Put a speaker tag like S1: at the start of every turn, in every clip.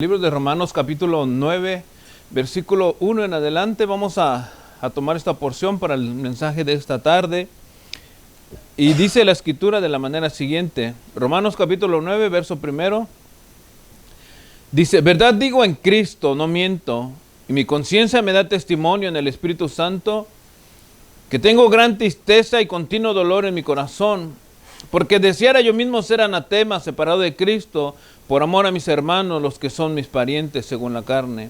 S1: Libro de Romanos capítulo 9, versículo 1 en adelante. Vamos a tomar esta porción para el mensaje de esta tarde. Y dice la escritura de la manera siguiente. Romanos capítulo 9, verso primero. Dice, verdad digo en Cristo, no miento, y mi conciencia me da testimonio en el Espíritu Santo, que tengo gran tristeza y continuo dolor en mi corazón, porque deseara yo mismo ser anatema, separado de Cristo, por amor a mis hermanos, los que son mis parientes según la carne,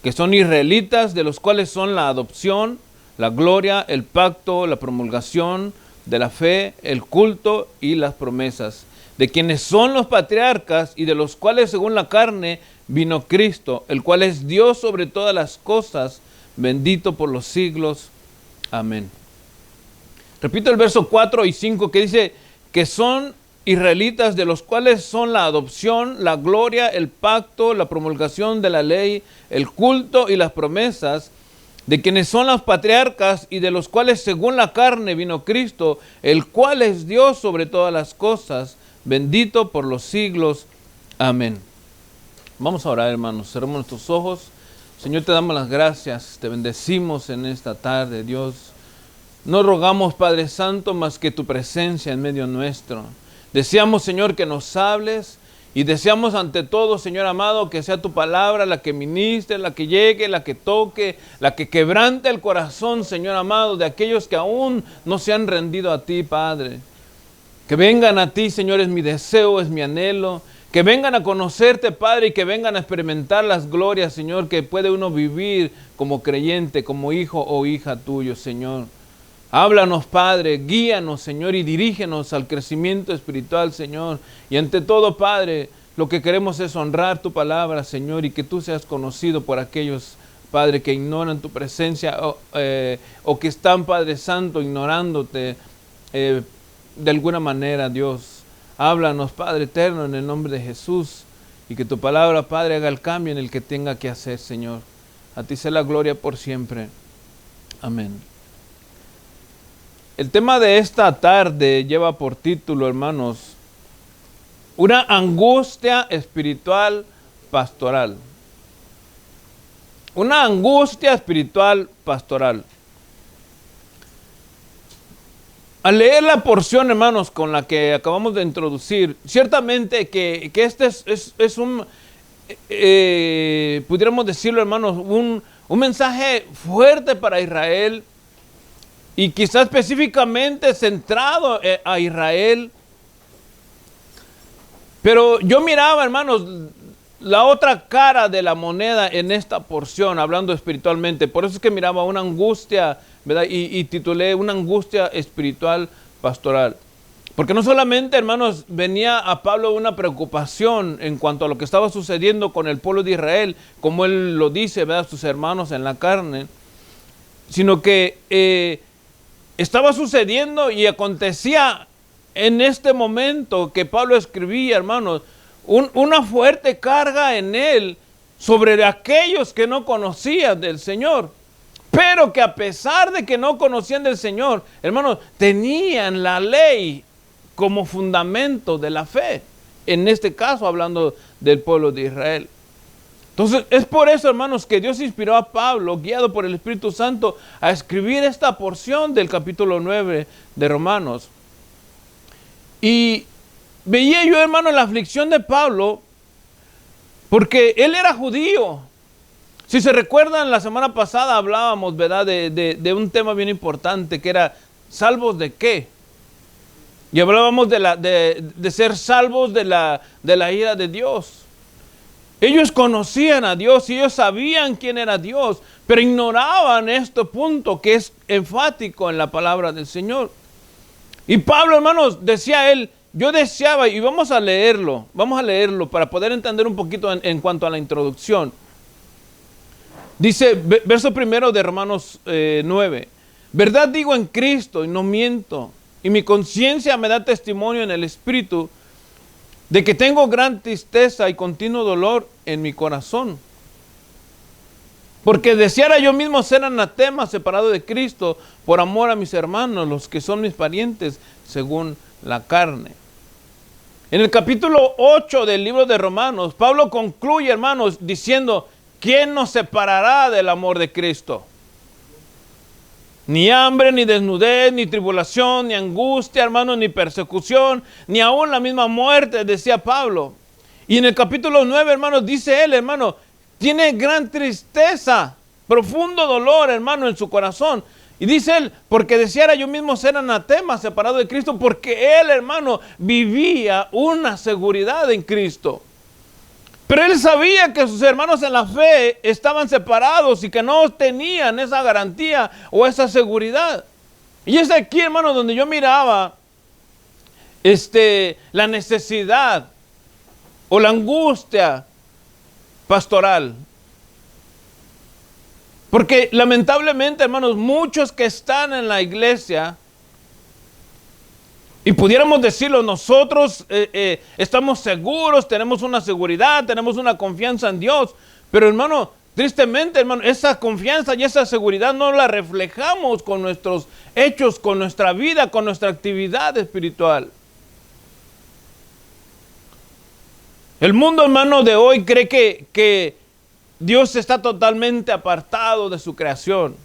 S1: que son israelitas, de los cuales son la adopción, la gloria, el pacto, la promulgación de la fe, el culto y las promesas, de quienes son los patriarcas y de los cuales según la carne vino Cristo, el cual es Dios sobre todas las cosas, bendito por los siglos. Amén. Repito el verso 4 y 5 que dice que son israelitas, de los cuales son la adopción, la gloria, el pacto, la promulgación de la ley, el culto y las promesas, de quienes son los patriarcas y de los cuales según la carne vino Cristo, el cual es Dios sobre todas las cosas, bendito por los siglos. Amén. Vamos a orar, hermanos. Cerremos nuestros ojos. Señor, te damos las gracias, te bendecimos en esta tarde, Dios. No rogamos, Padre Santo, más que tu presencia en medio nuestro. Deseamos, Señor, que nos hables y deseamos ante todo, Señor amado, que sea tu palabra la que ministre, la que llegue, la que toque, la que quebrante el corazón, Señor amado, de aquellos que aún no se han rendido a ti, Padre. Que vengan a ti, Señor, es mi deseo, es mi anhelo. Que vengan a conocerte, Padre, y que vengan a experimentar las glorias, Señor, que puede uno vivir como creyente, como hijo o hija tuyo, Señor. Háblanos, Padre, guíanos, Señor, y dirígenos al crecimiento espiritual, Señor. Y ante todo, Padre, lo que queremos es honrar tu palabra, Señor, y que tú seas conocido por aquellos, Padre, que ignoran tu presencia o que están, Padre Santo, ignorándote de alguna manera, Dios. Háblanos, Padre eterno, en el nombre de Jesús, y que tu palabra, Padre, haga el cambio en el que tenga que hacer, Señor. A ti sea la gloria por siempre. Amén. El tema de esta tarde lleva por título, hermanos, una angustia espiritual pastoral. Una angustia espiritual pastoral. Al leer la porción, hermanos, con la que acabamos de introducir, ciertamente que este es un, pudiéramos decirlo, hermanos, un mensaje fuerte para Israel, y quizás específicamente centrado a Israel. Pero yo miraba, hermanos, la otra cara de la moneda en esta porción, hablando espiritualmente. Por eso es que miraba una angustia, ¿verdad? Y titulé una angustia espiritual pastoral. Porque no solamente, hermanos, venía a Pablo una preocupación en cuanto a lo que estaba sucediendo con el pueblo de Israel, como él lo dice, ¿verdad? Sus hermanos en la carne, sino que estaba sucediendo y acontecía en este momento que Pablo escribía, hermanos, una fuerte carga en él sobre aquellos que no conocían del Señor, pero que a pesar de que no conocían del Señor, hermanos, tenían la ley como fundamento de la fe, en este caso hablando del pueblo de Israel. Entonces, es por eso, hermanos, que Dios inspiró a Pablo, guiado por el Espíritu Santo, a escribir esta porción del capítulo 9 de Romanos. Y veía yo, hermano, la aflicción de Pablo, porque él era judío. Si se recuerdan, la semana pasada hablábamos, ¿verdad?, de un tema bien importante, que era, ¿salvos de qué? Y hablábamos de ser salvos de la ira de Dios. Ellos conocían a Dios y ellos sabían quién era Dios, pero ignoraban este punto que es enfático en la palabra del Señor. Y Pablo, hermanos, decía él, yo deseaba, y vamos a leerlo para poder entender un poquito en cuanto a la introducción. Dice, verso primero de Romanos 9, verdad digo en Cristo y no miento, y mi conciencia me da testimonio en el Espíritu, de que tengo gran tristeza y continuo dolor en mi corazón. Porque deseara yo mismo ser anatema, separado de Cristo, por amor a mis hermanos, los que son mis parientes, según la carne. En el capítulo 8 del libro de Romanos, Pablo concluye, hermanos, diciendo, ¿quién nos separará del amor de Cristo? Ni hambre, ni desnudez, ni tribulación, ni angustia, hermanos, ni persecución, ni aún la misma muerte, decía Pablo. Y en el capítulo 9, hermanos, dice él, hermano, tiene gran tristeza, profundo dolor, hermano, en su corazón. Y dice él, porque deseara yo mismo ser anatema, separado de Cristo, porque él, hermano, vivía una seguridad en Cristo. Pero él sabía que sus hermanos en la fe estaban separados y que no tenían esa garantía o esa seguridad. Y es aquí, hermano, donde yo miraba la necesidad o la angustia pastoral. Porque lamentablemente, hermanos, muchos que están en la iglesia, y pudiéramos decirlo, nosotros estamos seguros, tenemos una seguridad, tenemos una confianza en Dios. Pero hermano, tristemente, hermano, esa confianza y esa seguridad no la reflejamos con nuestros hechos, con nuestra vida, con nuestra actividad espiritual. El mundo, hermano, de hoy cree que Dios está totalmente apartado de su creación.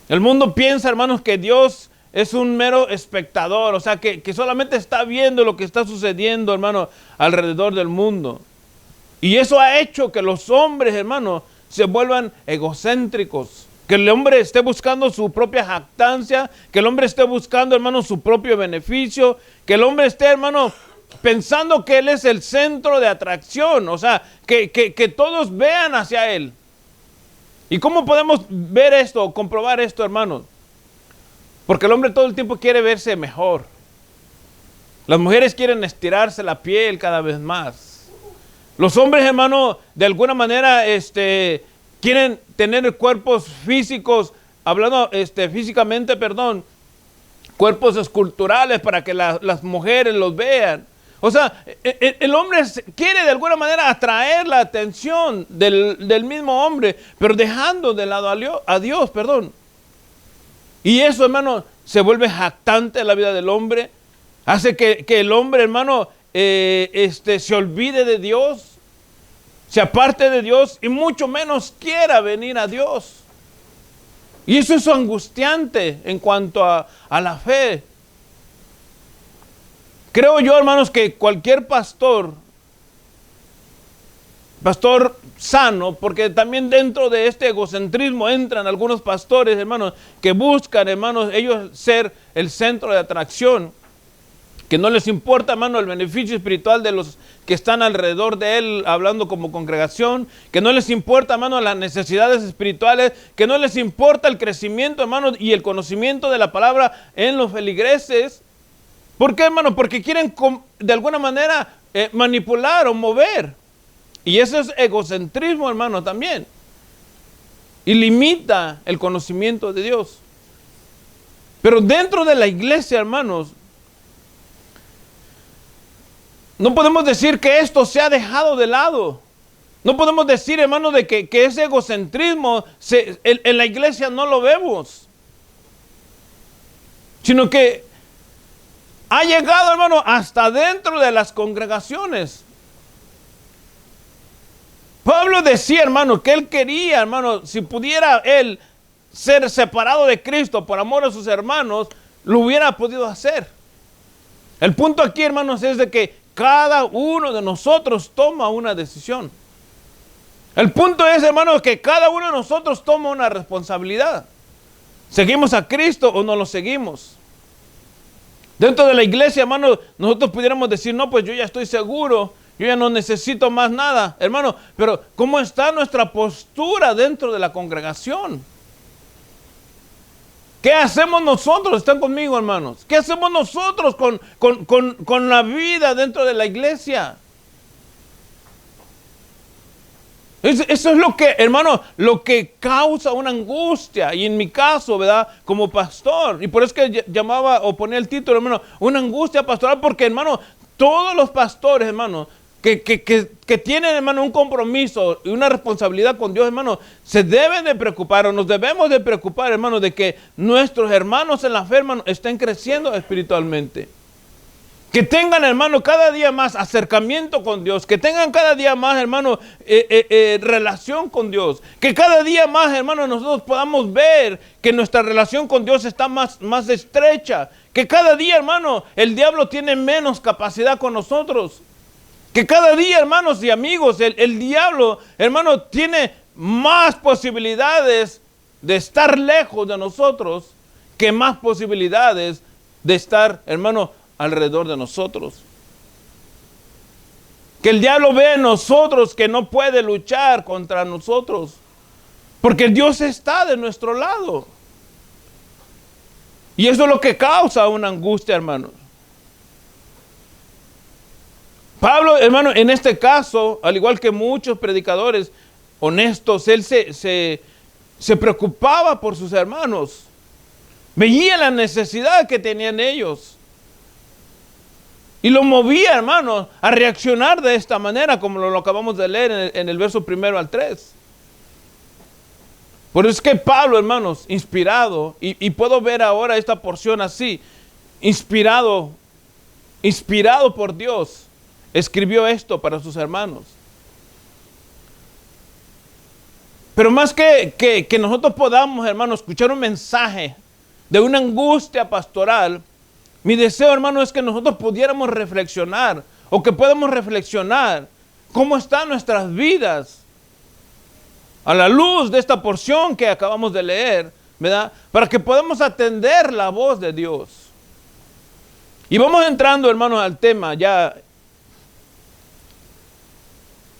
S1: El mundo piensa, hermanos, que Dios es un mero espectador, o sea, que solamente está viendo lo que está sucediendo, hermano, alrededor del mundo. Y eso ha hecho que los hombres, hermano, se vuelvan egocéntricos. Que el hombre esté buscando su propia jactancia, que el hombre esté buscando, hermano, su propio beneficio, que el hombre esté, hermano, pensando que él es el centro de atracción, o sea, que todos vean hacia él. ¿Y cómo podemos ver esto, comprobar esto, hermanos? Porque el hombre todo el tiempo quiere verse mejor. Las mujeres quieren estirarse la piel cada vez más. Los hombres, hermano, de alguna manera quieren tener cuerpos físicos, hablando físicamente, cuerpos esculturales para que las mujeres los vean. O sea, el hombre quiere de alguna manera atraer la atención del mismo hombre, pero dejando de lado a Dios. Y eso, hermano, se vuelve jactante en la vida del hombre. Hace que el hombre, hermano, se olvide de Dios, se aparte de Dios y mucho menos quiera venir a Dios. Y eso es angustiante en cuanto a la fe. Creo yo, hermanos, que cualquier pastor sano, porque también dentro de este egocentrismo entran algunos pastores, hermanos, que buscan, hermanos, ellos ser el centro de atracción, que no les importa, hermano, el beneficio espiritual de los que están alrededor de él, hablando como congregación, que no les importa, hermano, las necesidades espirituales, que no les importa el crecimiento, hermano, y el conocimiento de la palabra en los feligreses. ¿Por qué, hermano? Porque quieren de alguna manera manipular o mover. Y eso es egocentrismo, hermano, también. Y limita el conocimiento de Dios. Pero dentro de la iglesia, hermanos, no podemos decir que esto se ha dejado de lado. No podemos decir, hermano, de que ese egocentrismo en la iglesia no lo vemos. Sino que ha llegado, hermano, hasta dentro de las congregaciones. Pablo decía, hermano, que él quería, hermano, si pudiera él ser separado de Cristo por amor a sus hermanos, lo hubiera podido hacer. El punto aquí, hermanos, es de que cada uno de nosotros toma una decisión. El punto es, hermano, que cada uno de nosotros toma una responsabilidad. ¿Seguimos a Cristo o no lo seguimos? Dentro de la iglesia, hermano, nosotros pudiéramos decir, no, pues yo ya estoy seguro, yo ya no necesito más nada, hermano. Pero ¿cómo está nuestra postura dentro de la congregación? ¿Qué hacemos nosotros? Están conmigo, hermanos. ¿Qué hacemos nosotros con la vida dentro de la iglesia? Eso es lo que, hermano, lo que causa una angustia. Y en mi caso, ¿verdad? Como pastor. Y por eso que llamaba o ponía el título, hermano, una angustia pastoral. Porque, hermano, todos los pastores, hermano, que tienen, hermano, un compromiso y una responsabilidad con Dios, hermano, se deben de preocupar o nos debemos de preocupar, hermano, de que nuestros hermanos en la fe, hermano, estén creciendo espiritualmente. Que tengan, hermano, cada día más acercamiento con Dios. Que tengan cada día más, hermano, relación con Dios. Que cada día más, hermano, nosotros podamos ver que nuestra relación con Dios está más estrecha. Que cada día, hermano, el diablo tiene menos capacidad con nosotros. Que cada día, hermanos y amigos, el diablo, hermano, tiene más posibilidades de estar lejos de nosotros que más posibilidades de estar, hermano, alrededor de nosotros. Que el diablo ve en nosotros que no puede luchar contra nosotros, porque Dios está de nuestro lado. Y eso es lo que causa una angustia, hermanos. Pablo, hermano, en este caso, al igual que muchos predicadores honestos, él se preocupaba por sus hermanos. Veía la necesidad que tenían ellos. Y lo movía, hermano, a reaccionar de esta manera, como lo acabamos de leer en el verso 1 al 3. Por eso es que Pablo, hermanos, inspirado, y puedo ver ahora esta porción así, inspirado por Dios, escribió esto para sus hermanos. Pero más que nosotros podamos, hermanos, escuchar un mensaje de una angustia pastoral, mi deseo, hermano, es que nosotros pudiéramos reflexionar, o que podamos reflexionar cómo están nuestras vidas a la luz de esta porción que acabamos de leer, ¿verdad? Para que podamos atender la voz de Dios. Y vamos entrando, hermanos, al tema ya.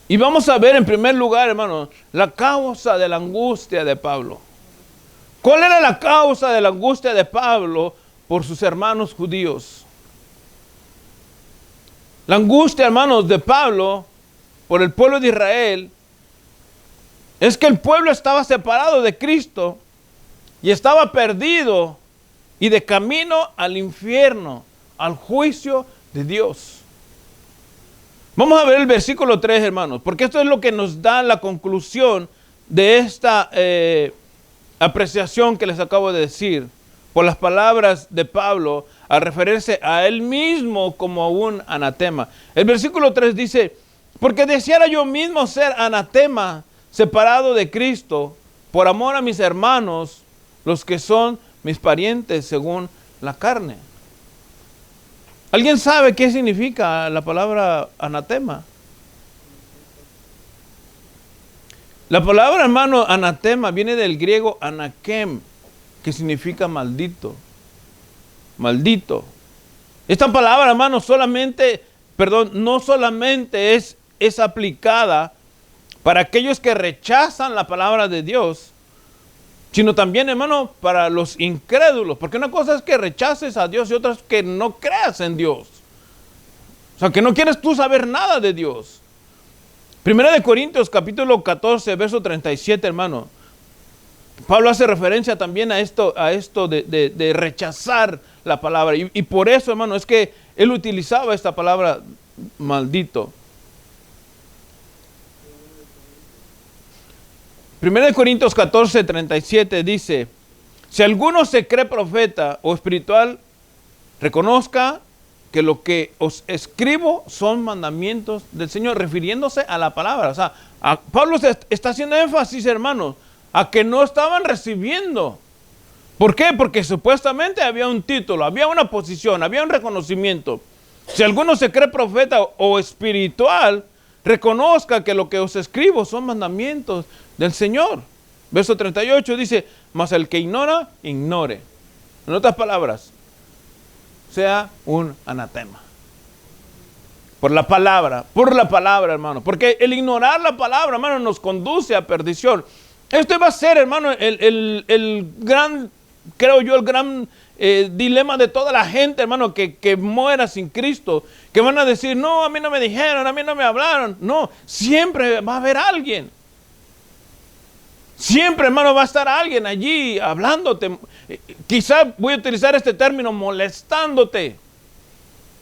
S1: Y vamos a ver en primer lugar, hermanos, la causa de la angustia de Pablo. ¿Cuál era la causa de la angustia de Pablo por sus hermanos judíos? La angustia, hermanos, de Pablo por el pueblo de Israel es que el pueblo estaba separado de Cristo y estaba perdido y de camino al infierno, al juicio de Dios. Vamos a ver el versículo 3, hermanos, porque esto es lo que nos da la conclusión de esta apreciación que les acabo de decir, por las palabras de Pablo al referirse a él mismo como un anatema. El versículo 3 dice: porque deseara yo mismo ser anatema, separado de Cristo, por amor a mis hermanos, los que son mis parientes según la carne. ¿Alguien sabe qué significa la palabra anatema? La palabra, hermano, anatema viene del griego anakem, que significa maldito. Maldito. Esta palabra, hermano, no solamente es aplicada para aquellos que rechazan la palabra de Dios, sino también, hermano, para los incrédulos. Porque una cosa es que rechaces a Dios y otra es que no creas en Dios. O sea, que no quieres tú saber nada de Dios. Primera de Corintios, capítulo 14, verso 37, hermano. Pablo hace referencia también a esto de rechazar la palabra. Y por eso, hermano, es que él utilizaba esta palabra maldito. Primera de Corintios 14, 37 dice: si alguno se cree profeta o espiritual, reconozca que lo que os escribo son mandamientos del Señor, refiriéndose a la palabra. O sea, Pablo está haciendo énfasis, hermanos, a que no estaban recibiendo. ¿Por qué? Porque supuestamente había un título, había una posición, había un reconocimiento. Si alguno se cree profeta o espiritual, reconozca que lo que os escribo son mandamientos del Señor. Verso 38 dice: mas el que ignora, ignore. En otras palabras, sea un anatema. Por la palabra, hermano. Porque el ignorar la palabra, hermano, nos conduce a perdición. Esto va a ser, hermano, el gran, creo yo, el gran dilema de toda la gente, hermano, que muera sin Cristo. Que van a decir: no, a mí no me dijeron, a mí no me hablaron. No, siempre va a haber alguien. Siempre, hermano, va a estar alguien allí hablándote. Quizá voy a utilizar este término, molestándote.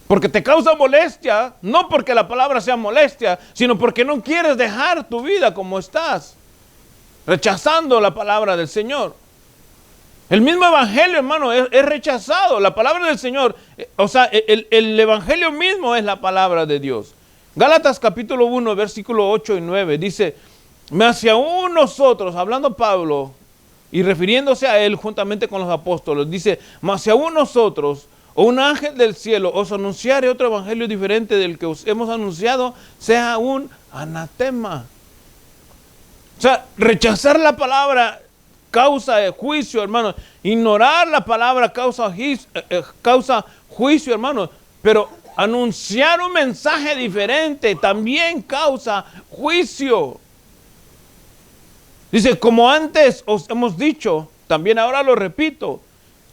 S1: Porque te causa molestia, no porque la palabra sea molestia, sino porque no quieres dejar tu vida como estás, rechazando la palabra del Señor. El mismo evangelio, hermano, es rechazado. La palabra del Señor, o sea, el evangelio mismo es la palabra de Dios. Gálatas capítulo 1, versículo 8 y 9, dice, mas si aún nosotros, hablando Pablo, y refiriéndose a él juntamente con los apóstoles, dice, mas si aún nosotros, o un ángel del cielo, os anunciare otro evangelio diferente del que os hemos anunciado, sea un anatema. O sea, rechazar la palabra causa juicio, hermano. Ignorar la palabra causa juicio, hermano. Pero anunciar un mensaje diferente también causa juicio. Dice, como antes os hemos dicho, también ahora lo repito,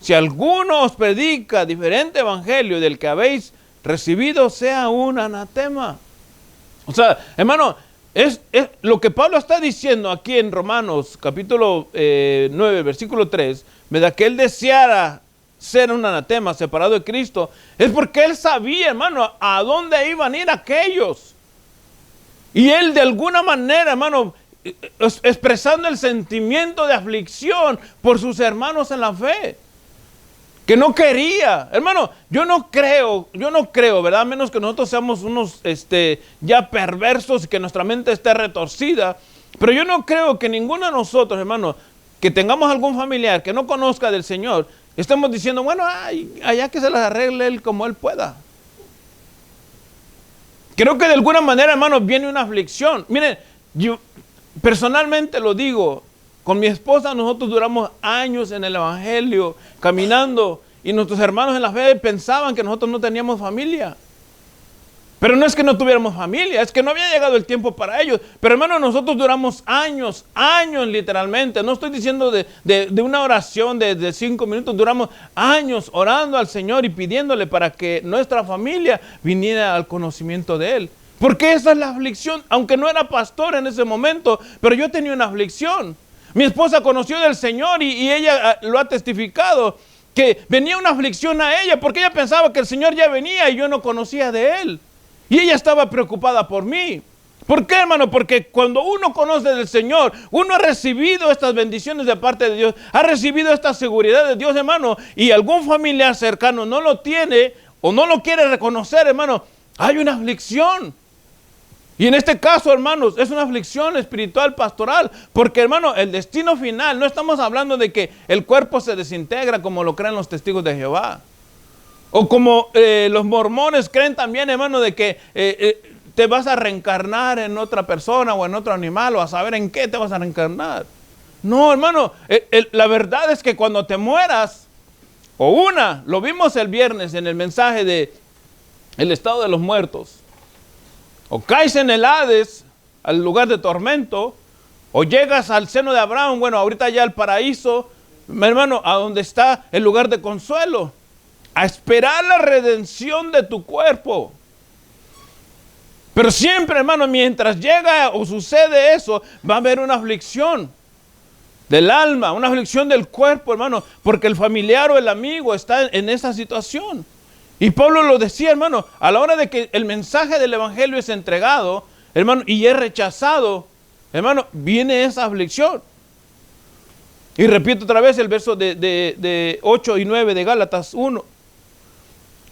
S1: si alguno os predica diferente evangelio del que habéis recibido, sea un anatema. O sea, hermano, es lo que Pablo está diciendo aquí en Romanos capítulo 9, versículo 3, ¿verdad? Que él deseara ser un anatema separado de Cristo, es porque él sabía, hermano, a dónde iban a ir aquellos. Y él de alguna manera, hermano, expresando el sentimiento de aflicción por sus hermanos en la fe, que no quería. Hermano, yo no creo, ¿verdad? A menos que nosotros seamos unos ya perversos y que nuestra mente esté retorcida. Pero yo no creo que ninguno de nosotros, hermano, que tengamos algún familiar que no conozca del Señor, estemos diciendo, bueno, allá que se las arregle él como él pueda. Creo que de alguna manera, hermano, viene una aflicción. Miren, yo personalmente lo digo, con mi esposa nosotros duramos años en el evangelio, caminando, y nuestros hermanos en la fe pensaban que nosotros no teníamos familia. Pero no es que no tuviéramos familia, es que no había llegado el tiempo para ellos. Pero hermano, nosotros duramos años literalmente. No estoy diciendo de una oración de 5 minutos, duramos años orando al Señor y pidiéndole para que nuestra familia viniera al conocimiento de Él. Porque esa es la aflicción, aunque no era pastor en ese momento, pero yo tenía una aflicción. Mi esposa conoció del Señor y ella lo ha testificado, que venía una aflicción a ella porque ella pensaba que el Señor ya venía y yo no conocía de Él. Y ella estaba preocupada por mí. ¿Por qué, hermano? Porque cuando uno conoce del Señor, uno ha recibido estas bendiciones de parte de Dios, ha recibido esta seguridad de Dios, hermano, y algún familiar cercano no lo tiene o no lo quiere reconocer, hermano, hay una aflicción. Y en este caso, hermanos, es una aflicción espiritual pastoral, porque, hermano, el destino final, no estamos hablando de que el cuerpo se desintegra como lo creen los testigos de Jehová, o como los mormones creen también, hermano, de que te vas a reencarnar en otra persona o en otro animal, o a saber en qué te vas a reencarnar. No, hermano, la verdad es que cuando te mueras, lo vimos el viernes en el mensaje de el estado de los muertos, o caes en el Hades, al lugar de tormento, o llegas al seno de Abraham, bueno, ahorita ya al paraíso, mi hermano, a donde está el lugar de consuelo, a esperar la redención de tu cuerpo. Pero siempre, hermano, mientras llega o sucede eso, va a haber una aflicción del alma, una aflicción del cuerpo, hermano, porque el familiar o el amigo está en esa situación. Y Pablo lo decía, hermano, a la hora de que el mensaje del evangelio es entregado, hermano, y es rechazado, hermano, viene esa aflicción. Y repito otra vez el verso de 8 y 9 de Gálatas 1.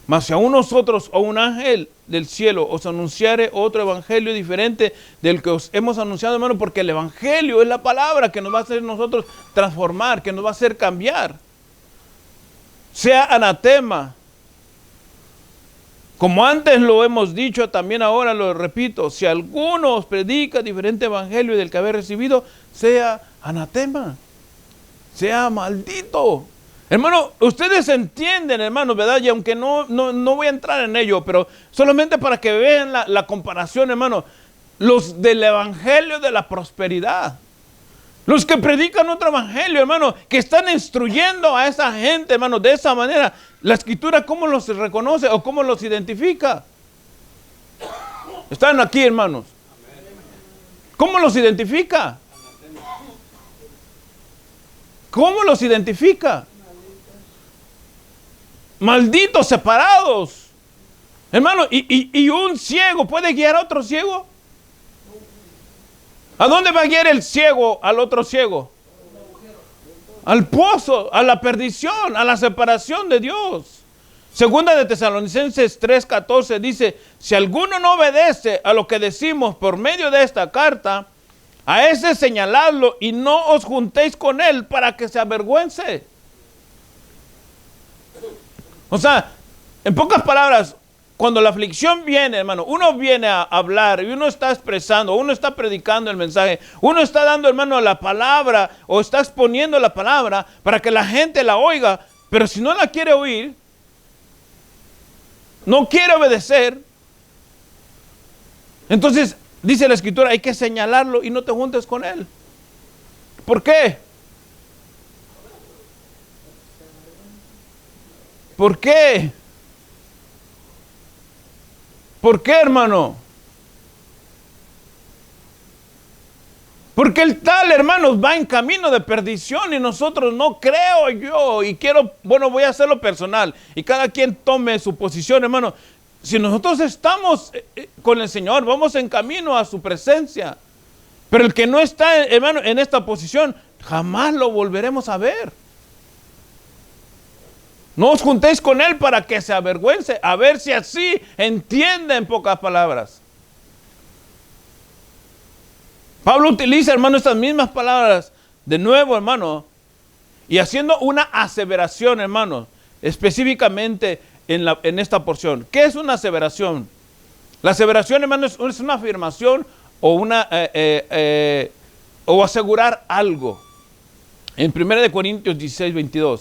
S1: Mas si aún nosotros o un ángel del cielo os anunciare otro evangelio diferente del que os hemos anunciado, hermano, porque el evangelio es la palabra que nos va a hacer nosotros transformar, que nos va a hacer cambiar. Sea anatema. Como antes lo hemos dicho, también ahora lo repito, si alguno os predica diferente evangelio del que habéis recibido, sea anatema, sea maldito. Hermano, ustedes entienden, hermano, ¿verdad? Y aunque no voy a entrar en ello, pero solamente para que vean la comparación, hermano, los del evangelio de la prosperidad, los que predican otro evangelio, hermano, que están instruyendo a esa gente, hermano, de esa manera, la escritura, ¿cómo los reconoce o cómo los identifica? Están aquí, hermanos. ¿Cómo los identifica? ¿Cómo los identifica? Malditos, separados. Hermano, ¿y un ciego puede guiar a otro ciego? ¿A dónde va a guiar el ciego al otro ciego? al pozo, a la perdición, a la separación de Dios. Segunda de Tesalonicenses 3:14 dice, si alguno no obedece a lo que decimos por medio de esta carta, a ese señaladlo y no os juntéis con él para que se avergüence. O sea, en pocas palabras, cuando la aflicción viene, hermano, uno viene a hablar y uno está expresando, uno está predicando el mensaje, uno está dando, hermano, la palabra o está exponiendo la palabra para que la gente la oiga, pero si no la quiere oír, no quiere obedecer, entonces dice la Escritura, hay que señalarlo y no te juntes con él. ¿Por qué? ¿Por qué? ¿Por qué, hermano? Porque el tal, hermanos, va en camino de perdición y nosotros no, creo yo, y quiero, bueno, voy a hacerlo personal y cada quien tome su posición, hermano. Si nosotros estamos con el Señor, vamos en camino a su presencia, pero el que no está, hermano, en esta posición, jamás lo volveremos a ver. No os juntéis con él para que se avergüence, a ver si así entiende en pocas palabras. Pablo utiliza, hermano, estas mismas palabras de nuevo, hermano, y haciendo una aseveración, hermano, específicamente en esta porción. ¿Qué es una aseveración? La aseveración, hermano, es una afirmación o o asegurar algo. En 1 Corintios 16:22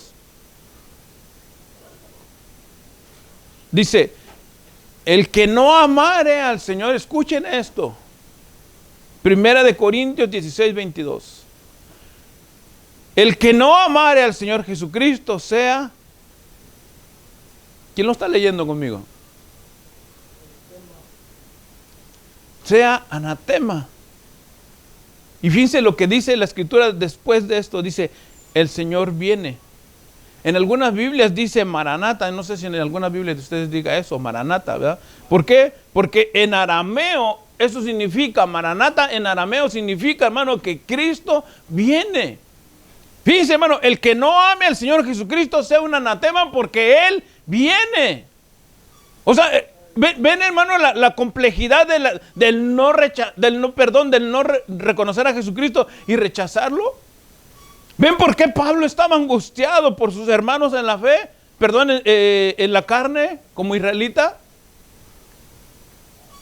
S1: dice, el que no amare al Señor, escuchen esto. 1 Corintios 16:22. El que no amare al Señor Jesucristo sea... ¿Quién lo está leyendo conmigo? Sea anatema. Y fíjense lo que dice la Escritura después de esto. Dice, el Señor viene. En algunas Biblias dice Maranata. No sé si en alguna Biblia de ustedes diga eso, Maranata, ¿verdad? ¿Por qué? Porque en arameo eso significa, Maranata en arameo significa, hermano, que Cristo viene. Fíjense, hermano, el que no ame al Señor Jesucristo sea un anatema porque Él viene. O sea, ven, hermano, la complejidad del no reconocer a Jesucristo y rechazarlo. ¿Ven por qué Pablo estaba angustiado por sus hermanos en la fe? Perdón, en la carne, como israelita.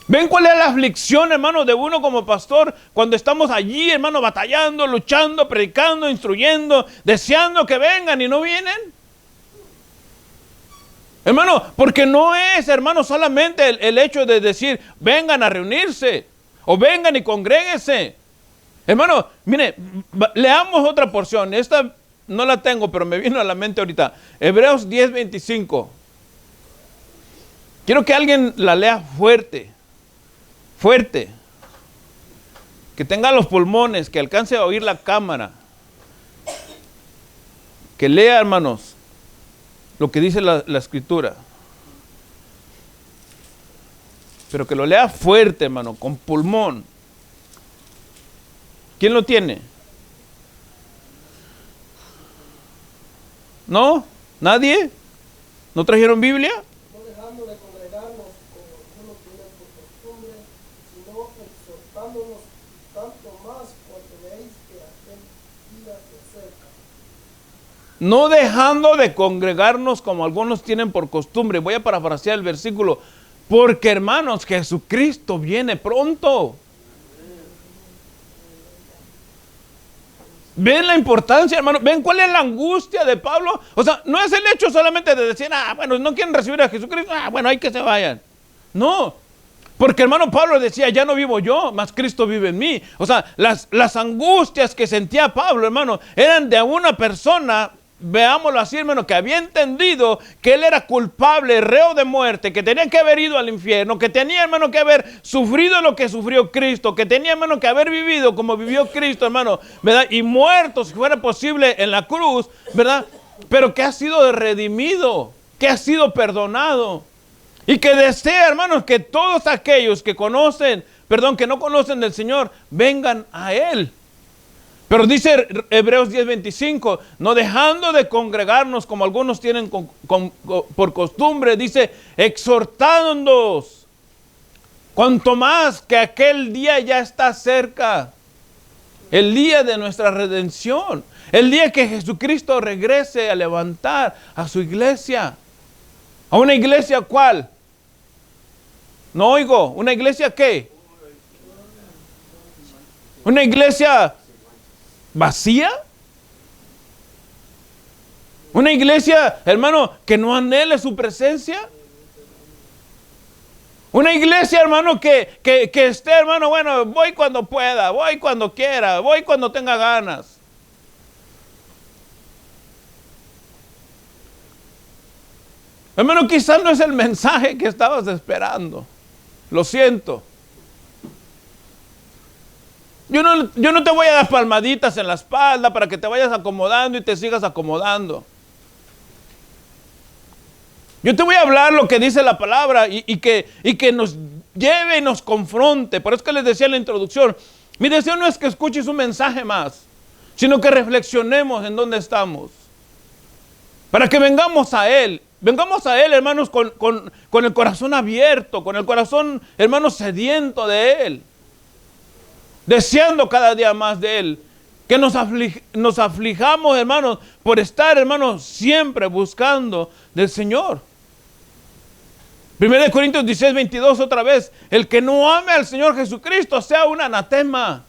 S1: ¿Ven cuál es la aflicción, hermano, de uno como pastor cuando estamos allí, hermano, batallando, luchando, predicando, instruyendo, deseando que vengan y no vienen? Hermano, porque no es, hermano, solamente el hecho de decir, vengan a reunirse o vengan y congréguense. Hermano, mire, leamos otra porción. Esta no la tengo, pero me vino a la mente ahorita. Hebreos 10:25. Quiero que alguien la lea fuerte. Fuerte. Que tenga los pulmones, que alcance a oír la cámara. Que lea, hermanos, lo que dice la Escritura. Pero que lo lea fuerte, hermano, con pulmón. ¿Quién lo tiene? ¿No? ¿Nadie? ¿No trajeron Biblia?
S2: No dejando de congregarnos como algunos tienen por costumbre, sino exhortándonos tanto más cuanto veis que aquel día se acerca.
S1: No dejando de congregarnos como algunos tienen por costumbre. Voy a parafrasear el versículo. Porque, hermanos, Jesucristo viene pronto. ¿Ven la importancia, hermano? ¿Ven cuál es la angustia de Pablo? O sea, no es el hecho solamente de decir, bueno, no quieren recibir a Jesucristo, bueno, hay que se vayan. No, porque hermano Pablo decía, ya no vivo yo, mas Cristo vive en mí. O sea, las angustias que sentía Pablo, hermano, eran de una persona, veámoslo así, hermano, que había entendido que él era culpable, reo de muerte, que tenía que haber ido al infierno, que tenía, hermano, que haber sufrido lo que sufrió Cristo, que tenía, hermano, que haber vivido como vivió Cristo, hermano, ¿verdad? Y muerto, si fuera posible, en la cruz, ¿verdad? Pero que ha sido redimido, que ha sido perdonado. Y que desea, hermanos, que todos aquellos que conocen, que no conocen del Señor, vengan a Él. Pero dice Hebreos 10:25, no dejando de congregarnos como algunos tienen por costumbre, dice, exhortándonos, cuanto más que aquel día ya está cerca, el día de nuestra redención, el día que Jesucristo regrese a levantar a su iglesia. ¿A una iglesia cuál? No oigo, ¿una iglesia qué? ¿Una iglesia vacía? ¿Una iglesia, hermano, que no anhele su presencia? Una iglesia, hermano, que esté, hermano, bueno, voy cuando pueda, voy cuando quiera, voy cuando tenga ganas. Hermano, quizás no es el mensaje que estabas esperando. Lo siento. Yo no te voy a dar palmaditas en la espalda para que te vayas acomodando y te sigas acomodando. Yo te voy a hablar lo que dice la palabra y que nos lleve y nos confronte. Por eso que les decía en la introducción, mi deseo no es que escuches un mensaje más, sino que reflexionemos en dónde estamos. Para que vengamos a Él. Vengamos a Él, hermanos, con el corazón abierto, con el corazón, hermanos, sediento de Él. Deseando cada día más de Él. Que nos aflijamos, hermanos, por estar, hermanos, siempre buscando del Señor. 1 Corintios 16:22 otra vez. El que no ame al Señor Jesucristo sea un anatema.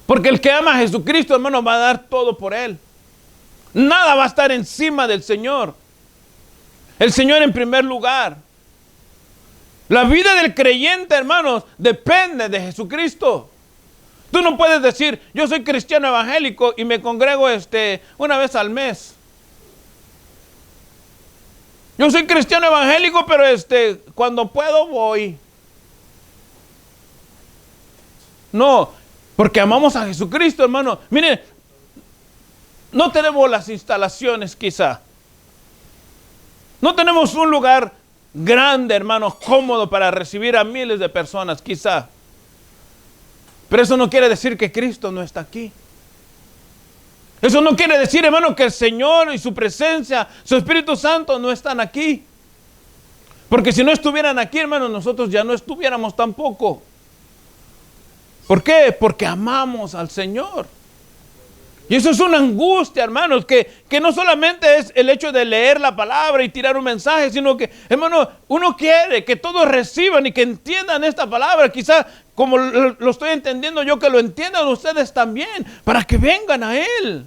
S1: Porque el que ama a Jesucristo, hermano, va a dar todo por Él. Nada va a estar encima del Señor. El Señor en primer lugar. La vida del creyente, hermanos, depende de Jesucristo. Tú no puedes decir, yo soy cristiano evangélico y me congrego una vez al mes. Yo soy cristiano evangélico, pero cuando puedo voy. No, porque amamos a Jesucristo, hermano. Mire, no tenemos las instalaciones quizá. No tenemos un lugar grande, hermano, cómodo para recibir a miles de personas quizá. Pero eso no quiere decir que Cristo no está aquí. Eso no quiere decir, hermano, que el Señor y su presencia, su Espíritu Santo no están aquí. Porque si no estuvieran aquí, hermano, nosotros ya no estuviéramos tampoco. ¿Por qué? Porque amamos al Señor. Y eso es una angustia, hermanos, que no solamente es el hecho de leer la palabra y tirar un mensaje, sino que, hermano, uno quiere que todos reciban y que entiendan esta palabra. Quizá como lo estoy entendiendo yo, que lo entiendan ustedes también, para que vengan a Él.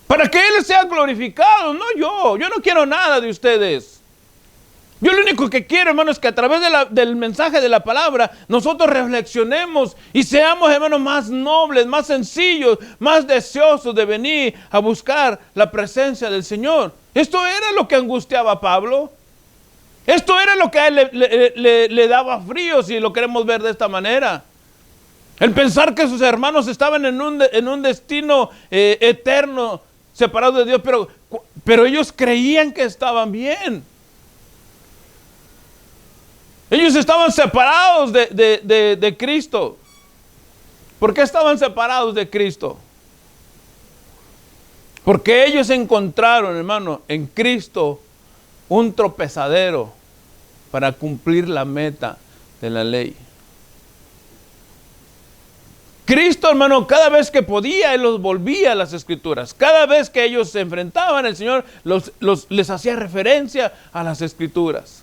S1: Para que Él sea glorificado, no yo. Yo no quiero nada de ustedes. Yo lo único que quiero, hermano, es que a través del mensaje de la palabra, nosotros reflexionemos y seamos, hermanos, más nobles, más sencillos, más deseosos de venir a buscar la presencia del Señor. Esto era lo que angustiaba a Pablo. Esto era lo que a él le daba frío, si lo queremos ver de esta manera. El pensar que sus hermanos estaban en un destino eterno, separados de Dios, pero ellos creían que estaban bien. Ellos estaban separados de Cristo. ¿Por qué estaban separados de Cristo? Porque ellos encontraron, hermano, en Cristo un tropezadero para cumplir la meta de la ley. Cristo, hermano, cada vez que podía, Él los volvía a las Escrituras. Cada vez que ellos se enfrentaban, el Señor les hacía referencia a las Escrituras.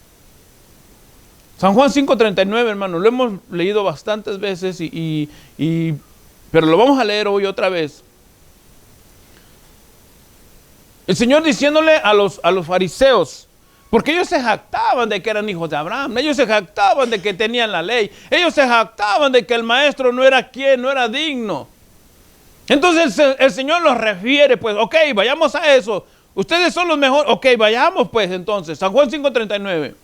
S1: San Juan 5:39, hermano, lo hemos leído bastantes veces, pero lo vamos a leer hoy otra vez. El Señor diciéndole a los fariseos, porque ellos se jactaban de que eran hijos de Abraham, ellos se jactaban de que tenían la ley, ellos se jactaban de que el maestro no era quien, no era digno. Entonces el Señor los refiere, pues, ok, vayamos a eso. Ustedes son los mejores, ok, vayamos pues entonces. San Juan 5:39.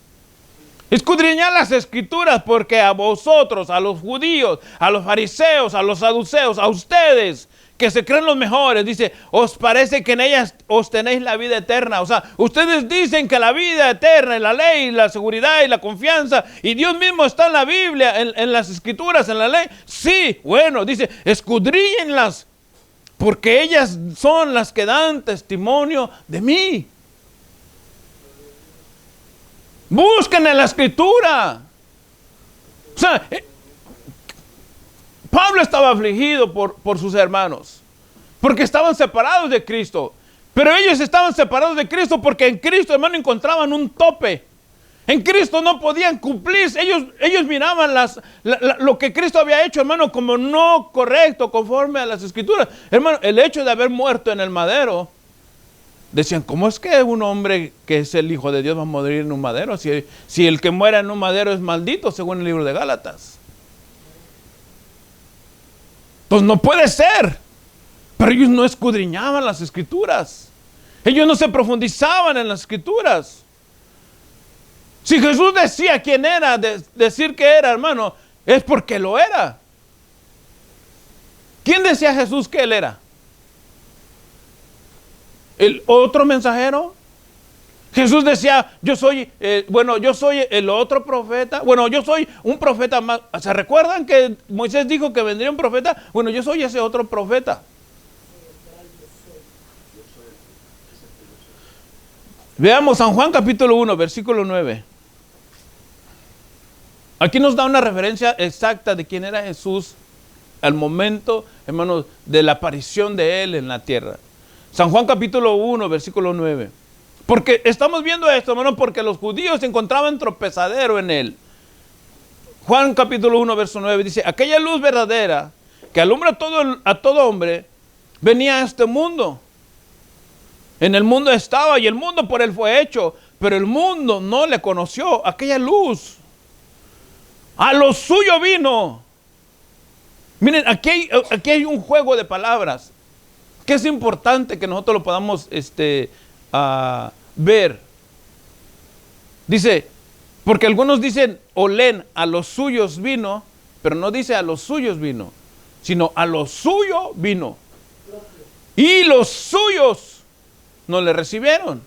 S1: Escudriñad las escrituras, porque a vosotros, a los judíos, a los fariseos, a los saduceos, a ustedes que se creen los mejores, dice, os parece que en ellas os tenéis la vida eterna. O sea, ustedes dicen que la vida eterna, la ley, la seguridad y la confianza, y Dios mismo está en la Biblia, en las escrituras, en la ley. Sí, bueno, dice, escudriñenlas, porque ellas son las que dan testimonio de mí. Busquen en la escritura. O sea, Pablo estaba afligido por sus hermanos, porque estaban separados de Cristo. Pero ellos estaban separados de Cristo porque en Cristo, hermano, encontraban un tope. En Cristo no podían cumplirse. Ellos miraban lo que Cristo había hecho, hermano, como no correcto, conforme a las escrituras. Hermano, el hecho de haber muerto en el madero, decían, ¿cómo es que un hombre que es el Hijo de Dios va a morir en un madero? Si el que muera en un madero es maldito, según el libro de Gálatas. Pues no puede ser. Pero ellos no escudriñaban las escrituras. Ellos no se profundizaban en las escrituras. Si Jesús decía quién era, decir que era, hermano, es porque lo era. ¿Quién decía Jesús que él era? ¿El otro mensajero? Jesús decía, yo soy el otro profeta. Bueno, yo soy un profeta más. ¿Se recuerdan que Moisés dijo que vendría un profeta? Bueno, yo soy ese otro profeta. Veamos San Juan capítulo 1, versículo 9. Aquí nos da una referencia exacta de quién era Jesús al momento, hermanos, de la aparición de él en la tierra. San Juan capítulo 1, versículo 9. Porque estamos viendo esto, hermano, porque los judíos encontraban tropezadero en él. Juan capítulo 1, verso 9 dice, aquella luz verdadera que alumbra a todo hombre, venía a este mundo. En el mundo estaba y el mundo por él fue hecho, pero el mundo no le conoció. Aquella luz a lo suyo vino. Miren, aquí hay un juego de palabras que es importante que nosotros lo podamos ver. Dice, porque algunos dicen o leen a los suyos vino, pero no dice a los suyos vino, sino a lo suyo vino. Y los suyos no le recibieron.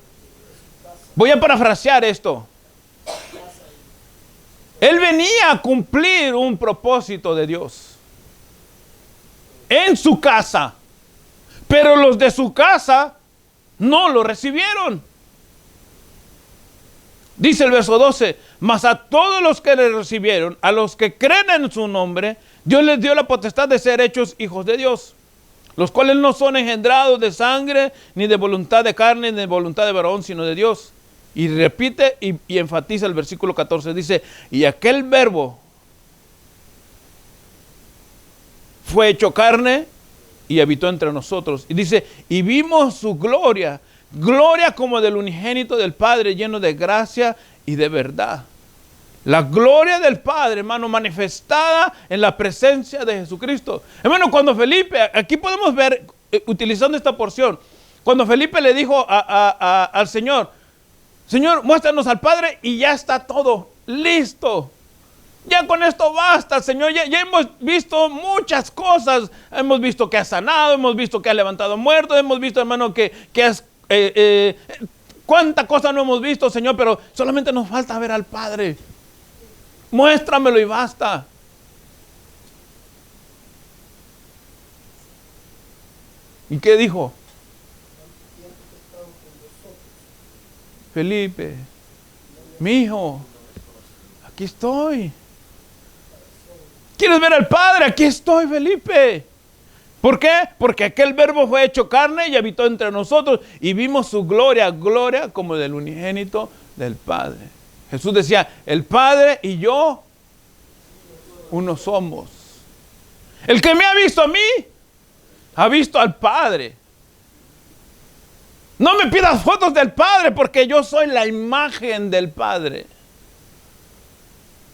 S1: Voy a parafrasear esto. Él venía a cumplir un propósito de Dios en su casa, pero los de su casa no lo recibieron. Dice el verso 12, mas a todos los que le recibieron, a los que creen en su nombre, Dios les dio la potestad de ser hechos hijos de Dios, los cuales no son engendrados de sangre, ni de voluntad de carne, ni de voluntad de varón, sino de Dios. Y repite y enfatiza el versículo 14, dice, y aquel verbo fue hecho carne y habitó entre nosotros. Y dice, y vimos su gloria, gloria como del unigénito del Padre, lleno de gracia y de verdad. La gloria del Padre, hermano, manifestada en la presencia de Jesucristo. Hermano, cuando Felipe, aquí podemos ver, utilizando esta porción, cuando Felipe le dijo al Señor, Señor, muéstranos al Padre y ya está todo listo. Ya con esto basta, Señor. Ya hemos visto muchas cosas. Hemos visto que has sanado, hemos visto que has levantado muertos, hemos visto, hermano, que has... cuánta cosa no hemos visto, Señor, pero solamente nos falta ver al Padre. Muéstramelo y basta. ¿Y qué dijo? Felipe, mi hijo, aquí estoy. ¿Quieres ver al Padre? Aquí estoy, Felipe. ¿Por qué? Porque aquel verbo fue hecho carne y habitó entre nosotros y vimos su gloria, gloria como del unigénito del Padre. Jesús decía, el Padre y yo, uno somos. El que me ha visto a mí, ha visto al Padre. No me pidas fotos del Padre porque yo soy la imagen del Padre.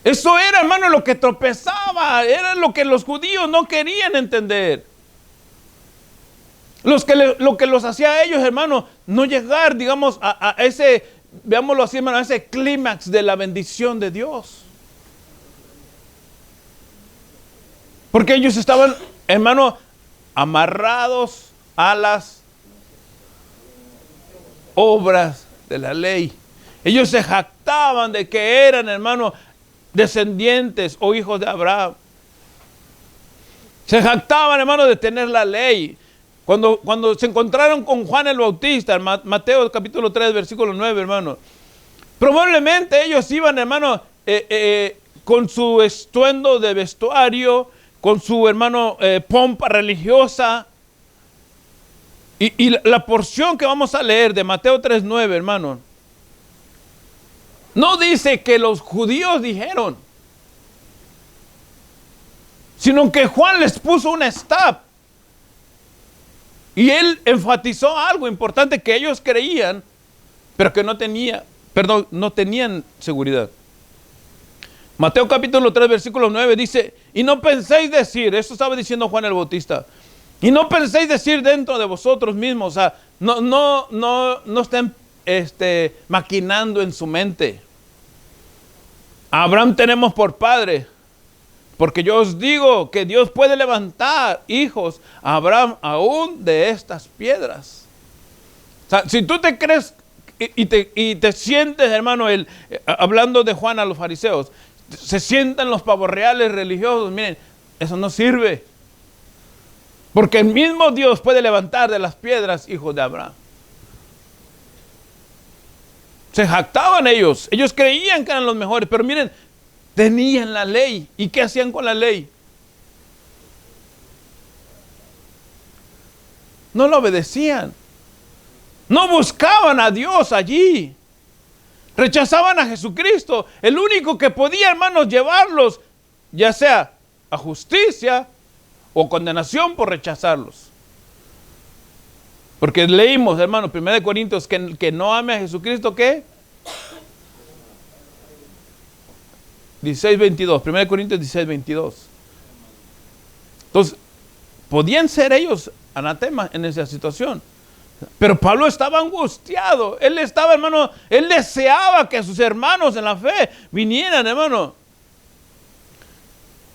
S1: Eso era, hermano, lo que tropezaba, era lo que los judíos no querían entender. Lo que los hacía a ellos, hermano, no llegar, digamos, a ese veámoslo así, hermano, ese clímax de la bendición de Dios. Porque ellos estaban, hermano, amarrados a las obras de la ley. Ellos se jactaban de que eran, hermano, descendientes o hijos de Abraham. Se jactaban, hermano, de tener la ley. Cuando se encontraron con Juan el Bautista, en Mateo capítulo 3, versículo 9, hermano, probablemente ellos iban, hermano, con su estuendo de vestuario, con su, hermano, pompa religiosa. Y la porción que vamos a leer de Mateo 3, 9, hermano, no dice que los judíos dijeron, sino que Juan les puso una stop. Y él enfatizó algo importante que ellos creían, pero que no tenían seguridad. Mateo capítulo 3, versículo 9 dice, y no penséis decir, eso estaba diciendo Juan el Bautista, y no penséis decir dentro de vosotros mismos, o sea, no estén maquinando en su mente. A Abraham tenemos por padre. Porque yo os digo que Dios puede levantar hijos a Abraham aún de estas piedras. O sea, si tú te crees y te sientes, hermano, hablando de Juan a los fariseos, se sientan los pavorreales religiosos, miren, eso no sirve. Porque el mismo Dios puede levantar de las piedras hijos de Abraham. Se jactaban ellos creían que eran los mejores, pero miren, tenían la ley. ¿Y qué hacían con la ley? No la obedecían. No buscaban a Dios allí. Rechazaban a Jesucristo. El único que podía, hermanos, llevarlos, ya sea a justicia o condenación por rechazarlos. Porque leímos, hermanos, 1 Corintios, que no ame a Jesucristo, ¿qué? 16:22, 1 Corintios 16:22. Entonces, podían ser ellos anatemas en esa situación. Pero Pablo estaba angustiado. Él estaba, hermano, él deseaba que sus hermanos en la fe vinieran, hermano.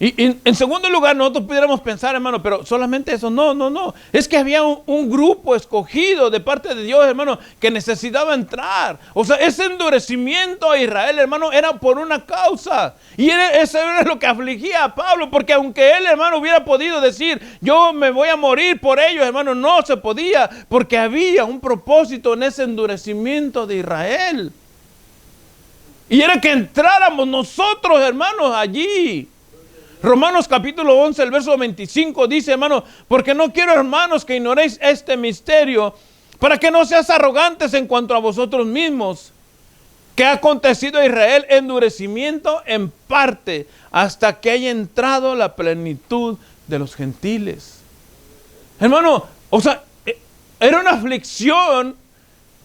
S1: Y en segundo lugar, nosotros pudiéramos pensar, hermano, pero solamente eso, no. Es que había un grupo escogido de parte de Dios, hermano, que necesitaba entrar. O sea, ese endurecimiento a Israel, hermano, era por una causa. Y eso era lo que afligía a Pablo, porque aunque él, hermano, hubiera podido decir, yo me voy a morir por ellos, hermano, no se podía, porque había un propósito en ese endurecimiento de Israel. Y era que entráramos nosotros, hermanos, allí. Romanos capítulo 11, el verso 25 dice, hermano, porque no quiero, hermanos, que ignoréis este misterio, para que no seas arrogantes en cuanto a vosotros mismos, que ha acontecido a Israel endurecimiento en parte, hasta que haya entrado la plenitud de los gentiles. Hermano, o sea, era una aflicción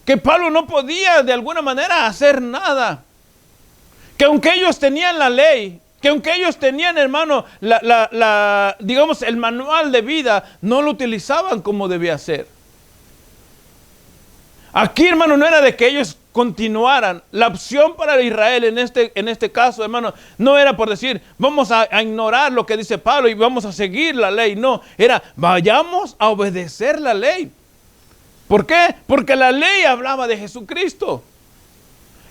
S1: que Pablo no podía de alguna manera hacer nada. Que aunque ellos tenían la ley, que aunque ellos tenían, hermano, digamos, el manual de vida, no lo utilizaban como debía ser. Aquí, hermano, no era de que ellos continuaran. La opción para Israel en este caso, hermano, no era por decir, vamos a ignorar lo que dice Pablo y vamos a seguir la ley. No, era, vayamos a obedecer la ley. ¿Por qué? Porque la ley hablaba de Jesucristo.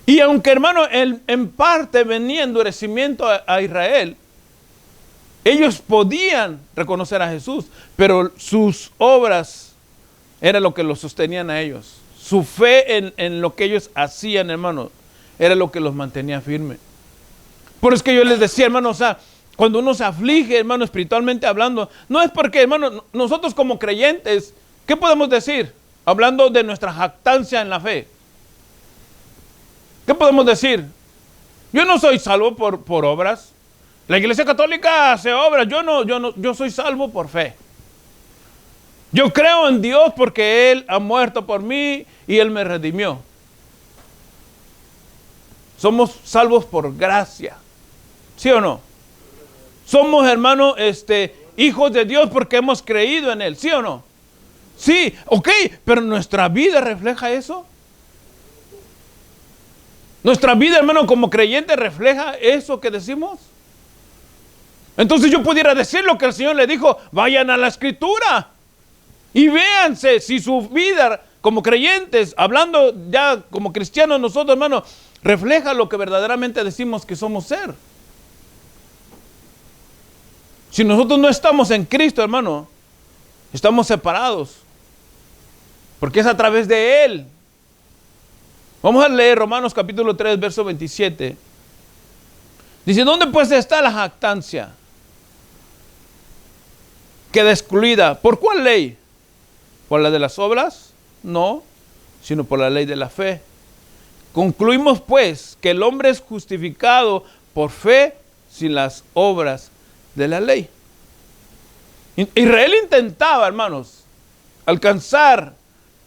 S1: Y aunque, hermano, en parte venía endurecimiento a Israel, ellos podían reconocer a Jesús, pero sus obras era lo que los sostenían a ellos. Su fe en lo que ellos hacían, hermano, era lo que los mantenía firmes. Por eso es que yo les decía, hermano, o sea, cuando uno se aflige, hermano, espiritualmente hablando, no es porque, hermano, nosotros como creyentes, ¿qué podemos decir? Hablando de nuestra jactancia en la fe. ¿Qué podemos decir? Yo no soy salvo por obras. La Iglesia Católica hace obras. Yo soy salvo por fe. Yo creo en Dios porque Él ha muerto por mí y Él me redimió. Somos salvos por gracia. ¿Sí o no? Somos, hermano, hijos de Dios porque hemos creído en Él. ¿Sí o no? Sí, ok, pero nuestra vida refleja eso. Nuestra vida, hermano, como creyente refleja eso que decimos. Entonces yo pudiera decir lo que el Señor le dijo: vayan a la Escritura y véanse si su vida como creyentes, hablando ya como cristianos nosotros, hermano, refleja lo que verdaderamente decimos que somos ser. Si nosotros no estamos en Cristo, hermano, estamos separados, porque es a través de Él. Vamos a leer Romanos capítulo 3, verso 27. Dice: ¿dónde pues está la jactancia? Queda excluida. ¿Por cuál ley? ¿Por la de las obras? No, sino por la ley de la fe. Concluimos pues que el hombre es justificado por fe sin las obras de la ley. Israel intentaba, hermanos, alcanzar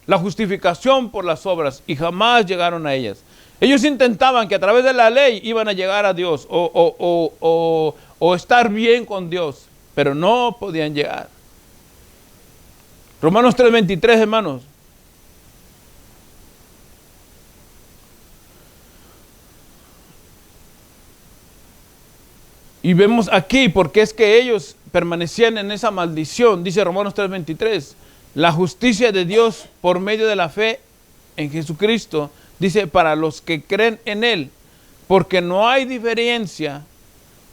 S1: la justificación por las obras y jamás llegaron a ellas. Ellos intentaban que a través de la ley iban a llegar a Dios o estar bien con Dios, pero no podían llegar. Romanos 3:23, hermanos. Y vemos aquí porque es que ellos permanecían en esa maldición. Dice Romanos 3:23, la justicia de Dios por medio de la fe en Jesucristo, dice, para los que creen en Él, porque no hay diferencia,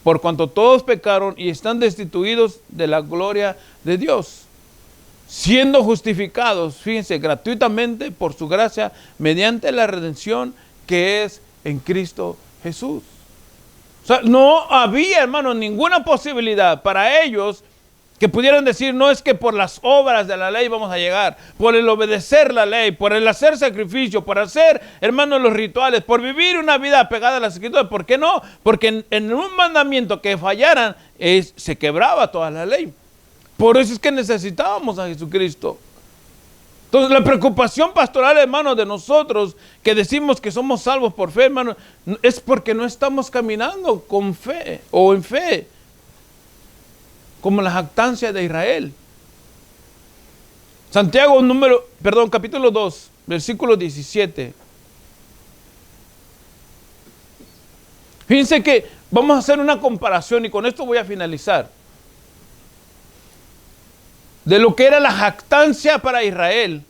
S1: por cuanto todos pecaron y están destituidos de la gloria de Dios, siendo justificados, fíjense, gratuitamente por su gracia, mediante la redención que es en Cristo Jesús. O sea, no había, hermano, ninguna posibilidad para ellos que pudieran decir: no es que por las obras de la ley vamos a llegar, por el obedecer la ley, por el hacer sacrificio, por hacer, hermano, los rituales, por vivir una vida apegada a las Escrituras. ¿Por qué no? Porque en un mandamiento que fallaran, se quebraba toda la ley. Por eso es que necesitábamos a Jesucristo. Entonces la preocupación pastoral, hermano, de nosotros que decimos que somos salvos por fe, hermano, es porque no estamos caminando con fe o en fe, como la jactancia de Israel. Santiago capítulo 2, versículo 17. Fíjense que vamos a hacer una comparación y con esto voy a finalizar. De lo que era la jactancia para Israel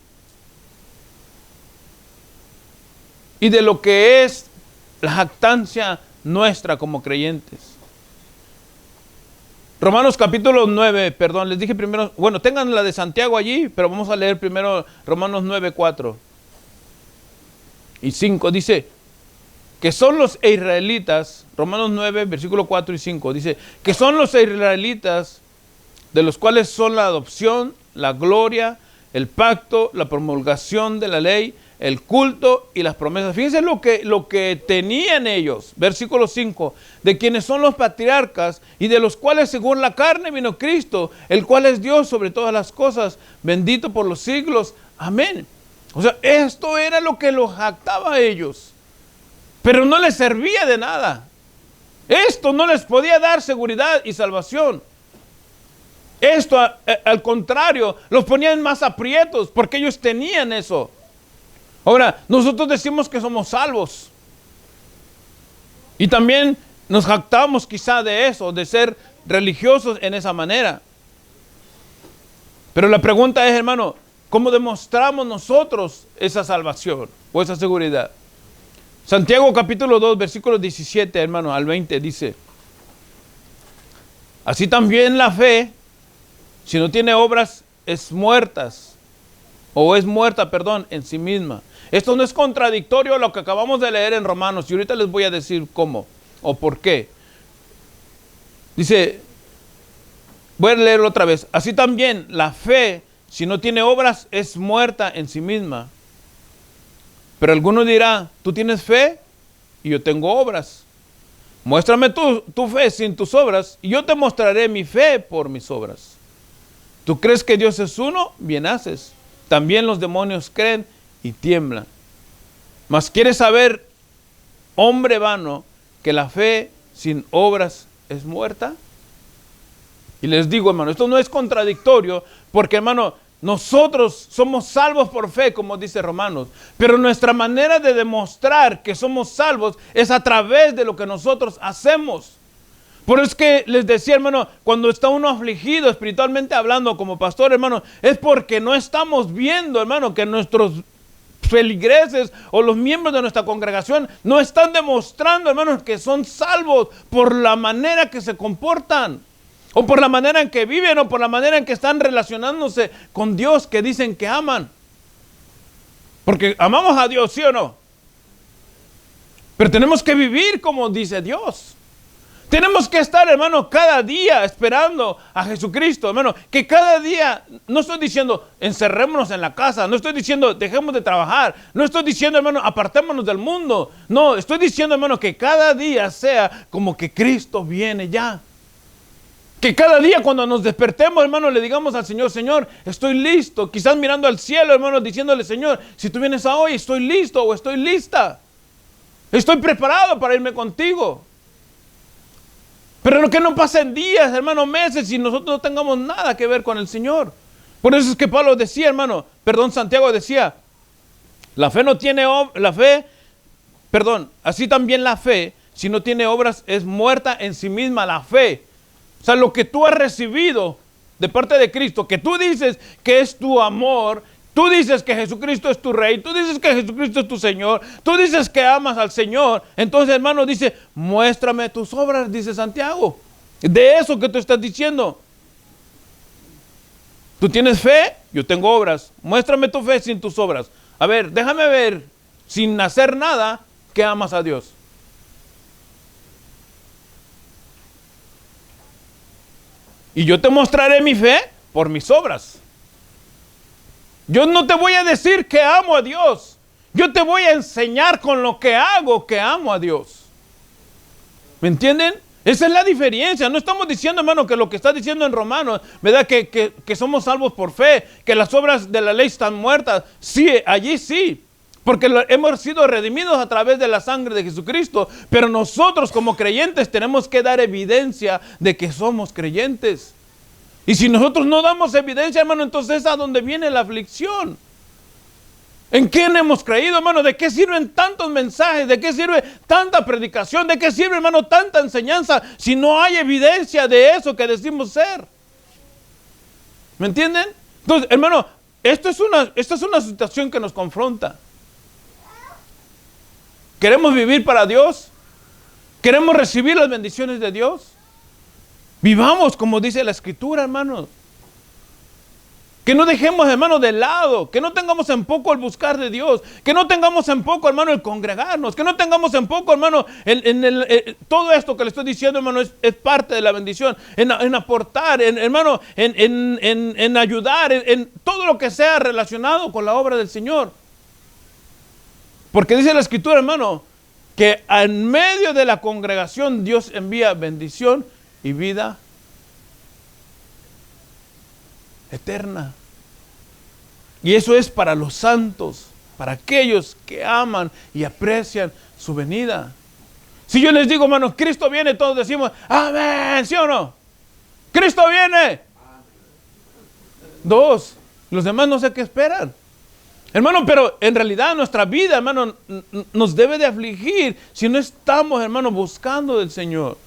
S1: y de lo que es la jactancia nuestra como creyentes. Romanos capítulo 9, les dije primero, bueno, tengan la de Santiago allí, pero vamos a leer primero Romanos 9, 4 y 5. Dice que son los israelitas, Romanos 9, versículo 4 y 5, dice que son los israelitas, de los cuales son la adopción, la gloria, el pacto, la promulgación de la ley, el culto y las promesas. Fíjense lo que tenían ellos, versículo 5, de quienes son los patriarcas y de los cuales según la carne vino Cristo, el cual es Dios sobre todas las cosas, bendito por los siglos. Amén. O sea, esto era lo que los jactaba a ellos, pero no les servía de nada. Esto no les podía dar seguridad y salvación. Esto, al contrario, los ponían más aprietos porque ellos tenían eso. Ahora, nosotros decimos que somos salvos. Y también nos jactamos quizá de eso, de ser religiosos en esa manera. Pero la pregunta es, hermano, ¿cómo demostramos nosotros esa salvación o esa seguridad? Santiago capítulo 2, versículo 17, hermano, al 20, dice: así también la fe, si no tiene obras, es muerta en sí misma. Esto no es contradictorio a lo que acabamos de leer en Romanos, y ahorita les voy a decir cómo o por qué. Dice, voy a leerlo otra vez. Así también la fe, si no tiene obras, es muerta en sí misma. Pero alguno dirá: tú tienes fe y yo tengo obras. Muéstrame tu fe sin tus obras, y yo te mostraré mi fe por mis obras. ¿Tú crees que Dios es uno? Bien haces. También los demonios creen y tiemblan. Mas ¿quieres saber, hombre vano, que la fe sin obras es muerta? Y les digo, hermano, esto no es contradictorio, porque, hermano, nosotros somos salvos por fe, como dice Romanos, pero nuestra manera de demostrar que somos salvos es a través de lo que nosotros hacemos. Por eso es que les decía, hermano, cuando está uno afligido espiritualmente hablando como pastor, hermano, es porque no estamos viendo, hermano, que nuestros feligreses o los miembros de nuestra congregación no están demostrando, hermanos, que son salvos por la manera que se comportan, o por la manera en que viven, o por la manera en que están relacionándose con Dios, que dicen que aman. Porque amamos a Dios, ¿sí o no? Pero tenemos que vivir como dice Dios. Tenemos que estar, hermano, cada día esperando a Jesucristo, hermano. Que cada día, no estoy diciendo encerrémonos en la casa, no estoy diciendo dejemos de trabajar, no estoy diciendo, hermano, apartémonos del mundo. No, estoy diciendo, hermano, que cada día sea como que Cristo viene ya. Que cada día cuando nos despertemos, hermano, le digamos al Señor, Señor, estoy listo. Quizás mirando al cielo, hermano, diciéndole, Señor, si tú vienes a hoy, estoy listo o estoy lista. Estoy preparado para irme contigo. Pero que no pasen días, hermano, meses, y nosotros no tengamos nada que ver con el Señor. Por eso es que Pablo decía, hermano, Santiago decía, así también la fe, si no tiene obras, es muerta en sí misma la fe. O sea, lo que tú has recibido de parte de Cristo, que tú dices que es tu amor, tú dices que Jesucristo es tu Rey, tú dices que Jesucristo es tu Señor, tú dices que amas al Señor. Entonces, hermano, dice, muéstrame tus obras, dice Santiago. De eso que tú estás diciendo. Tú tienes fe, yo tengo obras. Muéstrame tu fe sin tus obras. A ver, déjame ver, sin hacer nada, que amas a Dios. Y yo te mostraré mi fe por mis obras. Yo no te voy a decir que amo a Dios. Yo te voy a enseñar con lo que hago que amo a Dios. ¿Me entienden? Esa es la diferencia. No estamos diciendo, hermano, que lo que está diciendo en Romanos, ¿verdad? Que somos salvos por fe, que las obras de la ley están muertas. Sí, allí sí. Porque hemos sido redimidos a través de la sangre de Jesucristo. Pero nosotros como creyentes tenemos que dar evidencia de que somos creyentes. Y si nosotros no damos evidencia, hermano, entonces es a donde viene la aflicción. ¿En quién hemos creído, hermano? ¿De qué sirven tantos mensajes? ¿De qué sirve tanta predicación? ¿De qué sirve, hermano, tanta enseñanza si no hay evidencia de eso que decimos ser? ¿Me entienden? Entonces, hermano, esta es una situación que nos confronta. ¿Queremos vivir para Dios? ¿Queremos recibir las bendiciones de Dios? Vivamos como dice la Escritura, hermanos. Que no dejemos, hermano, de lado. Que no tengamos en poco el buscar de Dios. Que no tengamos en poco, hermano, el congregarnos. Que no tengamos en poco, hermano, todo esto que le estoy diciendo, hermano, es parte de la bendición. En aportar, hermano, en ayudar, en todo lo que sea relacionado con la obra del Señor. Porque dice la Escritura, hermano, que en medio de la congregación Dios envía bendición y vida eterna. Y eso es para los santos, para aquellos que aman y aprecian su venida. Si yo les digo, hermano, Cristo viene, todos decimos, amén, ¿sí o no? Cristo viene. Dos, los demás no sé qué esperan. Hermano, pero en realidad nuestra vida, hermano, nos debe de afligir si no estamos, hermano, buscando del Señor.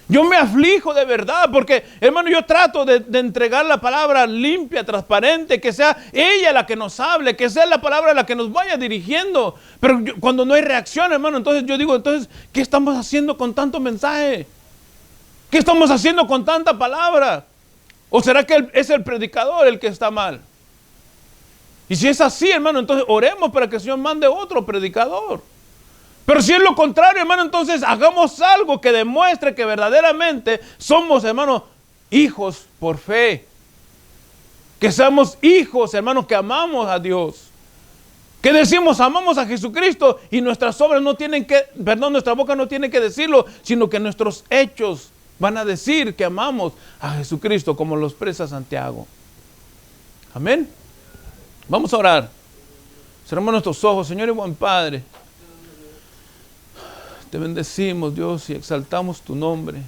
S1: Yo me aflijo de verdad porque, hermano, yo trato de entregar la palabra limpia, transparente, que sea ella la que nos hable, que sea la palabra la que nos vaya dirigiendo. Pero cuando no hay reacción, hermano, entonces yo digo, entonces, ¿qué estamos haciendo con tanto mensaje? ¿Qué estamos haciendo con tanta palabra? ¿O será que es el predicador el que está mal? Y si es así, hermano, entonces oremos para que el Señor mande otro predicador. Pero si es lo contrario, hermano, entonces hagamos algo que demuestre que verdaderamente somos, hermano, hijos por fe. Que seamos hijos, hermano, que amamos a Dios. Que decimos, amamos a Jesucristo y nuestras obras no tienen que, nuestra boca no tiene que decirlo, sino que nuestros hechos van a decir que amamos a Jesucristo, como lo expresa Santiago. Amén. Vamos a orar. Cerramos nuestros ojos, Señor y buen Padre. Te bendecimos, Dios, y exaltamos tu nombre.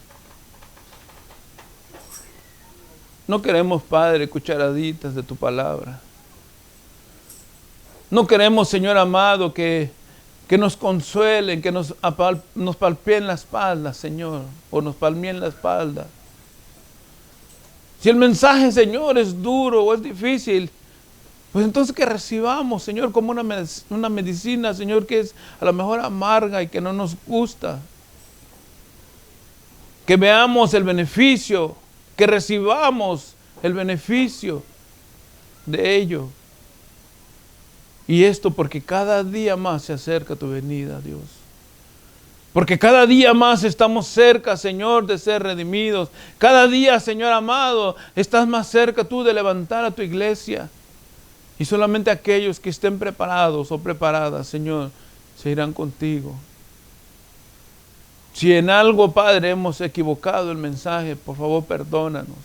S1: No queremos, Padre, cucharaditas de tu palabra. No queremos, Señor amado, que nos consuelen, que nos palpeen la espalda, Señor, o nos palmeen la espalda. Si el mensaje, Señor, es duro o es difícil, pues entonces que recibamos, Señor, como una medicina, Señor, que es a lo mejor amarga y que no nos gusta. Que veamos el beneficio, que recibamos el beneficio de ello. Y esto porque cada día más se acerca tu venida, Dios. Porque cada día más estamos cerca, Señor, de ser redimidos. Cada día, Señor amado, estás más cerca tú de levantar a tu iglesia. Y solamente aquellos que estén preparados o preparadas, Señor, se irán contigo. Si en algo, Padre, hemos equivocado el mensaje, por favor, perdónanos.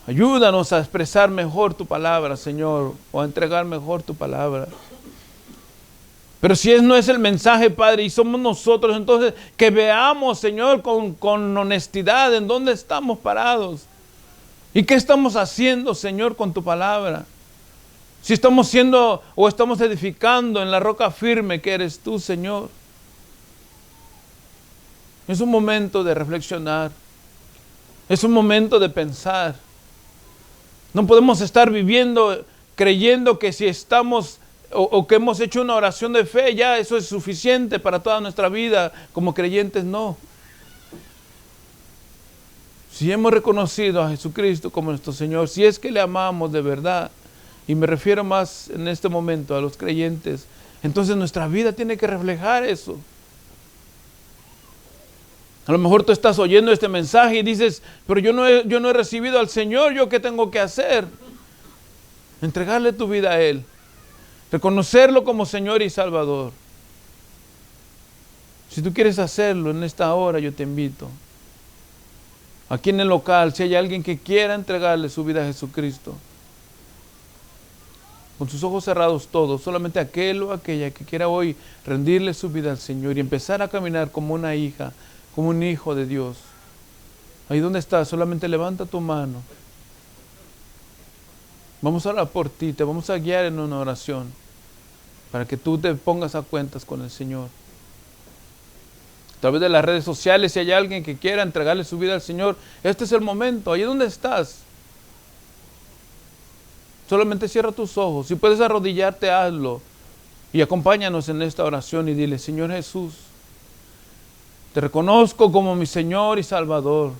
S1: Ayúdanos a expresar mejor tu palabra, Señor, o a entregar mejor tu palabra. Pero si no es el mensaje, Padre, y somos nosotros, entonces que veamos, Señor, con honestidad en dónde estamos parados. ¿Y qué estamos haciendo, Señor, con tu palabra? Si estamos siendo o estamos edificando en la roca firme que eres tú, Señor. Es un momento de reflexionar. Es un momento de pensar. No podemos estar viviendo creyendo que si estamos o que hemos hecho una oración de fe, ya eso es suficiente para toda nuestra vida como creyentes. No. Si hemos reconocido a Jesucristo como nuestro Señor, si es que le amamos de verdad, y me refiero más en este momento a los creyentes, entonces nuestra vida tiene que reflejar eso. A lo mejor tú estás oyendo este mensaje y dices, pero yo no he recibido al Señor, ¿yo qué tengo que hacer? Entregarle tu vida a Él. Reconocerlo como Señor y Salvador. Si tú quieres hacerlo en esta hora, yo te invito. Aquí en el local, si hay alguien que quiera entregarle su vida a Jesucristo, con sus ojos cerrados todos, solamente aquel o aquella que quiera hoy rendirle su vida al Señor y empezar a caminar como una hija, como un hijo de Dios. Ahí donde estás, solamente levanta tu mano. Vamos a orar por ti, te vamos a guiar en una oración para que tú te pongas a cuentas con el Señor. A través de las redes sociales, si hay alguien que quiera entregarle su vida al Señor, este es el momento. Ahí donde estás, solamente cierra tus ojos. Si puedes arrodillarte, hazlo. Y acompáñanos en esta oración y dile: Señor Jesús, te reconozco como mi Señor y Salvador.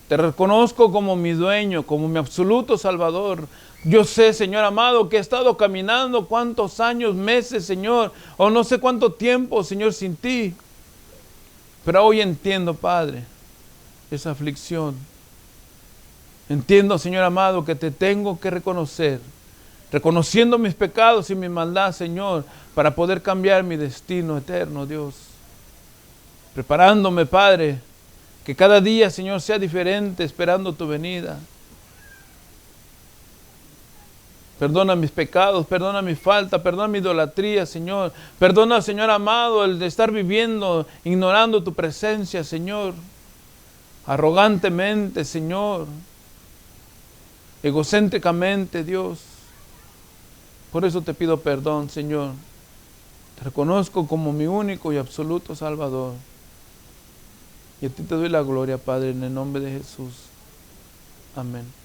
S1: Te reconozco como mi dueño, como mi absoluto Salvador. Yo sé, Señor amado, que he estado caminando cuántos años, meses, Señor, o no sé cuánto tiempo, Señor, sin ti. Pero hoy entiendo, Padre, esa aflicción. Entiendo, Señor amado, que te tengo que reconocer, reconociendo mis pecados y mi maldad, Señor, para poder cambiar mi destino eterno, Dios. Preparándome, Padre, que cada día, Señor, sea diferente, esperando tu venida. Perdona mis pecados, perdona mi falta, perdona mi idolatría, Señor. Perdona, Señor amado, el de estar viviendo, ignorando tu presencia, Señor. Arrogantemente, Señor. Egocéntricamente, Dios. Por eso te pido perdón, Señor. Te reconozco como mi único y absoluto Salvador. Y a ti te doy la gloria, Padre, en el nombre de Jesús. Amén.